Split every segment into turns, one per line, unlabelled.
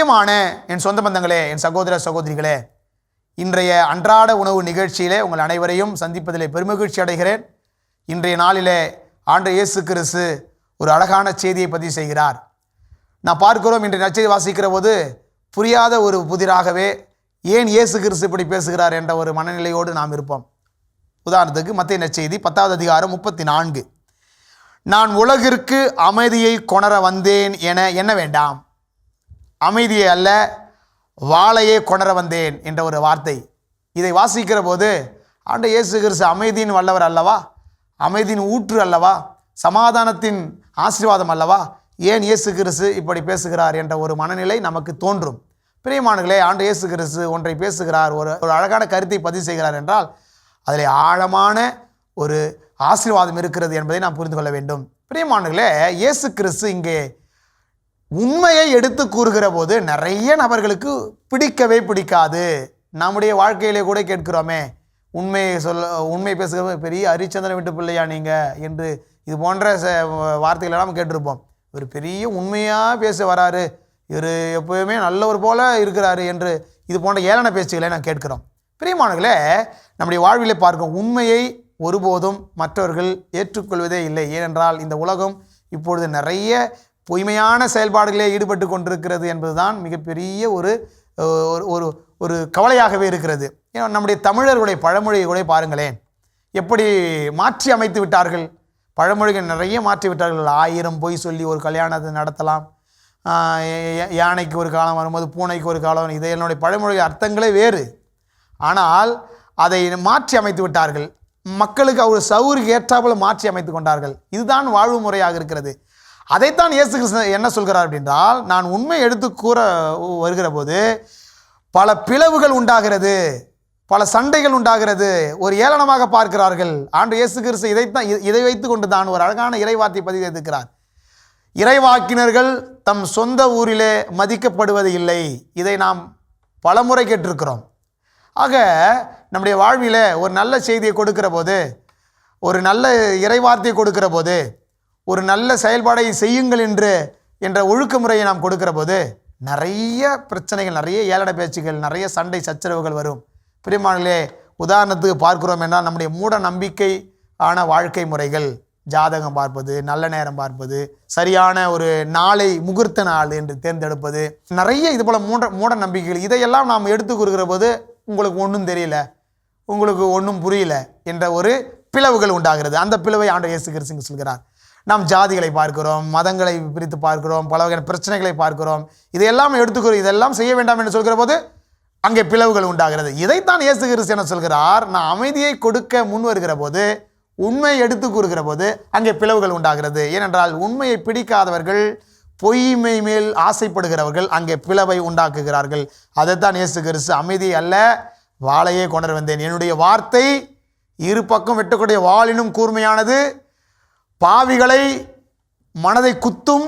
பிரியமான என் சொந்த பந்தங்களே, என் சகோதர சகோதரிகளே, இன்றைய அன்றாட உணவு நிகழ்ச்சியிலே உங்கள் அனைவரையும் சந்திப்பதிலே பெருமகிழ்ச்சி அடைகிறேன். இன்றைய நாளிலே ஆண்டவர் இயேசு கிறிஸ்து ஒரு அழகான செய்தியை பதிவு செய்கிறார். நான் பார்க்கிறோம், இன்றைய நற்செய்தி வாசிக்கிற போது புரியாத ஒரு புதிராகவே ஏன் இயேசு கிறிஸ்து இப்படி பேசுகிறார் என்ற ஒரு மனநிலையோடு நாம் இருப்போம். உதாரணத்துக்கு மத்தேயு நற்செய்தி 10வது அதிகாரம் 34, நான் உலகிற்கு அமைதியை கொணர வந்தேன் என எண்ண வேண்டாம், அமைதியை அல்ல வாளையே கொணர வந்தேன் என்ற ஒரு வார்த்தை. இதை வாசிக்கிற போது ஆண்டவர் இயேசு கிறிஸ்து அமைதியின் வல்லவர் அல்லவா, அமைதியின் ஊற்று அல்லவா, சமாதானத்தின் ஆசீர்வாதம் அல்லவா, ஏன் இயேசு கிறிஸ்து இப்படி பேசுகிறார் என்ற ஒரு மனநிலை நமக்கு தோன்றும். பிரியமானங்களே, ஆண்டவர் இயேசு கிறிஸ்து ஒன்றை பேசுகிறார், ஒரு அழகான கருத்தை பதிவு செய்கிறார் என்றால் அதில் ஆழமான ஒரு ஆசீர்வாதம் இருக்கிறது என்பதை நாம் புரிந்து கொள்ள வேண்டும். பிரியமானங்களே, இயேசு கிறிஸ்து இங்கே உண்மையை எடுத்து கூறுகிற போது நிறைய நபர்களுக்கு பிடிக்கவே பிடிக்காது. நம்முடைய வாழ்க்கையிலே கூட கேட்கிறோமே, உண்மை பேசுகிற பெரிய ஹரிச்சந்திரன் வீட்டு பிள்ளையா நீங்கள் என்று இது போன்ற வார்த்தைகளெல்லாம் கேட்டிருப்போம். இவர் பெரிய உண்மையாக பேச வராரு, இவர் எப்போயுமே நல்லவர் போல இருக்கிறாரு என்று இது போன்ற ஏளன பேச்சுகளை நான் கேட்கிறோம். பிரியமானங்களே, நம்முடைய வாழ்விலே பார்க்கும் உண்மையை ஒருபோதும் மற்றவர்கள் ஏற்றுக்கொள்வதே இல்லை. ஏனென்றால் இந்த உலகம் இப்பொழுது நிறைய பொய்மையான செயல்பாடுகளே ஈடுபட்டு கொண்டிருக்கிறது என்பதுதான் மிகப்பெரிய ஒரு கவலையாகவே இருக்கிறது. நம்முடைய தமிழர்களுடைய பழமொழியை கூட பாருங்களேன், எப்படி மாற்றி அமைத்து விட்டார்கள். பழமொழிகள் நிறைய மாற்றி விட்டார்கள். 1000 பொய் சொல்லி ஒரு கல்யாணத்தை நடத்தலாம், யானைக்கு ஒரு காலம் வரும்போது பூனைக்கு ஒரு காலம், இதை என்னுடைய பழமொழி அர்த்தங்களே வேறு. ஆனால் அதை மாற்றி அமைத்து விட்டார்கள். மக்களுக்கு அவர் சௌகரியக்கு ஏற்றாப்புல மாற்றி அமைத்து கொண்டார்கள். இதுதான் வாழ்வு முறையாக இருக்கிறது. அதைத்தான் இயேசு கிறிஸ்து என்ன சொல்கிறார் அப்படின்றால், நான் உண்மை எடுத்து கூற வருகிற போது பல பிளவுகள் உண்டாகிறது, பல சண்டைகள் உண்டாகிறது, ஒரு ஏளனமாக பார்க்கிறார்கள். ஆண்டவர் இயேசு கிறிஸ்து இதை வைத்து கொண்டு தான் ஒரு அழகான இறைவார்த்தை பதிவு செய்திருக்கிறார். இறைவாக்கினர்கள் தம் சொந்த ஊரிலே மதிக்கப்படுவது இல்லை. இதை நாம் பலமுறை கேட்டிருக்கிறோம். ஆக நம்முடைய வாழ்வில் ஒரு நல்ல செய்தியை கொடுக்கிற போது, ஒரு நல்ல இறைவார்த்தையை கொடுக்கிற போது, ஒரு நல்ல செயல்பாடை செய்யுங்கள் என்ற ஒழுக்கமுறையை நாம் கொடுக்கிற போது நிறைய பிரச்சனைகள், நிறைய ஏளன பேச்சுகள், நிறைய சண்டை சச்சரவுகள் வரும். பிரியமானங்களே, உதாரணத்துக்கு பார்க்கிறோம் என்றால் நம்முடைய மூட நம்பிக்கை ஆன வாழ்க்கை முறைகள், ஜாதகம் பார்ப்பது, நல்ல நேரம் பார்ப்பது, சரியான ஒரு நாளை முகூர்த்த நாள் என்று தேர்ந்தெடுப்பது, நிறைய இது போல் மூட நம்பிக்கைகள், இதையெல்லாம் நாம் எடுத்து கூறுகிற போது உங்களுக்கு ஒன்றும் தெரியல, உங்களுக்கு ஒன்றும் புரியல என்ற ஒரு பிளவுகள் உண்டாகிறது. அந்த பிளவை ஆண்டவர் இயேசு கிறிஸ்து சொல்கிறார். நாம் ஜாதிகளை பார்க்கிறோம், மதங்களை பிரித்து பார்க்கிறோம், பல வகையான பிரச்சனைகளை பார்க்கிறோம். இதையெல்லாம் எடுத்துக்கிறோம், இதெல்லாம் செய்ய வேண்டாம் என்று சொல்கிற போது அங்கே பிளவுகள் உண்டாகிறது. இதைத்தான் இயேசு கிறிஸ்து என்ன சொல்கிறார், நான் அமைதியை கொடுக்க முன் வருகிற போது, உண்மையை எடுத்து கூறுகிற போது அங்கே பிளவுகள் உண்டாகிறது. ஏனென்றால் உண்மையை பிடிக்காதவர்கள், பொய்மை மேல் ஆசைப்படுகிறவர்கள் அங்கே பிளவை உண்டாக்குகிறார்கள். அதைத்தான் இயேசு கிறிஸ்து அமைதி அல்ல வாளையே கொணர வந்தேன், என்னுடைய வார்த்தை இரு பக்கம் வெட்டக்கூடிய வாளினும் கூர்மையானது, பாவிகளை மனதை குத்தும்,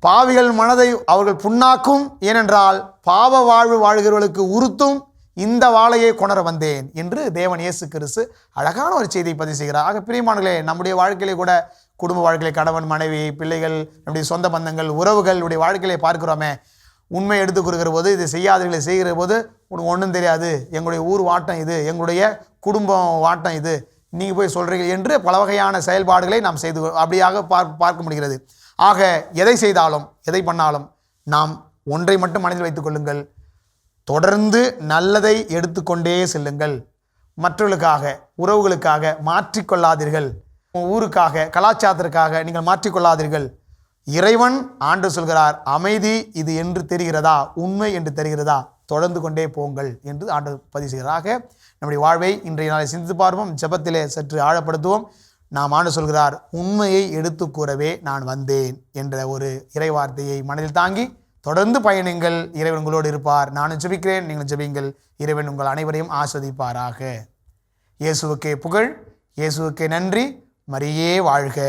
பாவிகள் மனதை அவர்கள் புண்ணாக்கும், ஏனென்றால் பாவ வாழ்வு வாழ்கிறவர்களுக்கு உறுத்தும், இந்த வாளையே கொணர வந்தேன் என்று தேவன் இயேசு கிறிஸ்து அழகான ஒரு செய்தியை பதிவு செய்கிறார். ஆக பிரியமானங்களே, நம்முடைய வாழ்க்கையிலே கூட குடும்ப வாழ்க்கையிலே கணவன் மனைவி பிள்ளைகள் நம்முடைய சொந்த பந்தங்கள் உறவுகளுடைய வாழ்க்கையிலே பார்க்கிறோமே, உண்மை எடுத்து கொடுக்கிற போது இதை செய்யாதவர்களை செய்கிற போது உனக்கு ஒன்றும் தெரியாது, எங்களுடைய ஊர் வாட்டம் இது, எங்களுடைய குடும்பம் வாட்டம் இது, நீங்கள் போய் சொல்கிறீங்க என்று பல வகையான செயல்பாடுகளை நாம் செய்து அப்படியாக பார்க்க முடிகிறது. ஆக எதை செய்தாலும் எதை பண்ணாலும் நாம் ஒன்றை மட்டும் மனதில் வைத்துக் கொள்ளுங்கள், தொடர்ந்து நல்லதை எடுத்துக்கொண்டே செல்லுங்கள். மற்றவர்களுக்காக உறவுகளுக்காக மாற்றிக்கொள்ளாதீர்கள், ஊருக்காக கலாச்சாரத்திற்காக நீங்கள் மாற்றிக்கொள்ளாதீர்கள். இறைவன் ஆண்டு சொல்கிறார், அமைதி இது என்று தெரிகிறதா, உண்மை என்று தெரிகிறதா, தொடர்ந்து கொண்டே போங்கள் என்று ஆண்டு பதிவு செய்கிறாராக. நம்முடைய வாழ்வை இன்றைய நாளை சிந்தித்து பார்ப்போம், ஜெபத்திலே சற்று ஆழப்படுத்துவோம். நாம் ஆண்டு சொல்கிறார், உண்மையை எடுத்து கூறவே நான் வந்தேன் என்ற ஒரு இறைவார்த்தையை மனதில் தாங்கி தொடர்ந்து பயணிங்கள். இறைவன் உங்களோடு இருப்பார். நானும் ஜெபிக்கிறேன், நீங்கள் ஜெபிங்கள். இறைவன் உங்கள் அனைவரையும் ஆஸ்வதிப்பாராக. இயேசுவுக்கே புகழ், இயேசுவுக்கே நன்றி. மரியே வாழ்க.